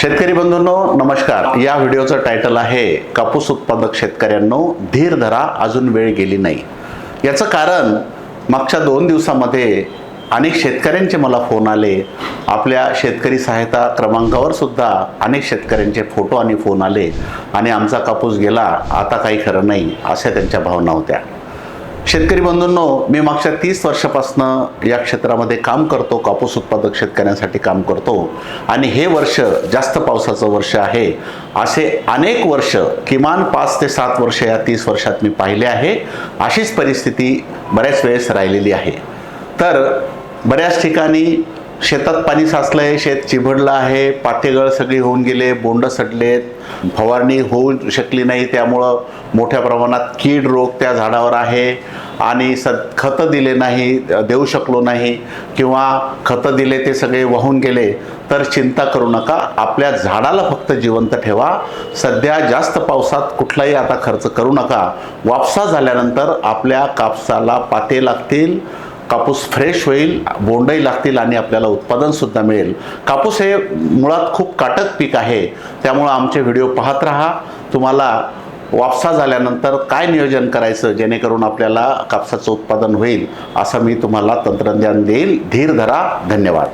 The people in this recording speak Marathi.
शेतकरी बंधूंनो नमस्कार। या व्हिडिओचं टायटल आहे कापूस उत्पादक शेतकऱ्यांनो धीर धरा, अजून वेळ गेली नाही। याचं कारण मागच्या 2 दिवसांमध्ये अनेक शेतकऱ्यांचे मला फोन आले। आपल्या शेतकरी सहायता क्रमांकावर सुद्धा अनेक शेतकऱ्यांचे फोटो आणि फोन आले आणि आमचा कापूस गेला, आता काही खरं नाही, अशा त्यांच्या भावना होत्या। शेतकरी बंधूंनो, मी मागच्या 30 वर्षापासून या क्षेत्रामध्ये काम करतो, कापूस उत्पादक शेतकऱ्यांसाठी काम करतो आणि हे वर्ष जास्त पावसाचं वर्ष आहे। असे अनेक वर्ष, किमान 5 ते 7 वर्ष या 30 वर्षात मी पाहिले आहे। अशीच परिस्थिती बऱ्याच वेळेस राहिलेली आहे। तर बऱ्याच ठिकाणी शेतात पाणी साचलंय, शेत चिभडलं आहे, पातेगळ सगळी होऊन गेले, बोंड सडलेत, फवारणी होऊ शकली नाही, त्यामुळं मोठ्या प्रमाणात कीड रोग त्या झाडावर आहे आणि खतं दिले नाही, देऊ शकलो नाही किंवा खतं दिले ते सगळे वाहून गेले। तर चिंता करू नका, आपल्या झाडाला फक्त जिवंत ठेवा। सध्या जास्त पावसात कुठलाही आता खर्च करू नका। वापसा झाल्यानंतर आपल्या कापसाला पाते लागतील, कापूस फ्रेश होईल, बोंडही लागतील आणि आपल्याला उत्पादन सुद्धा मिळेल। कापूस हे मुळात खूप काटक पीक आहे, त्यामुळे आमचे व्हिडिओ पाहत राहा। तुम्हाला वापसा झाल्यानंतर काय नियोजन करायचं जेणेकरून आपल्याला कापसाचं उत्पादन होईल, असं मी तुम्हाला तंत्रज्ञान देईल। धीर धरा। धन्यवाद।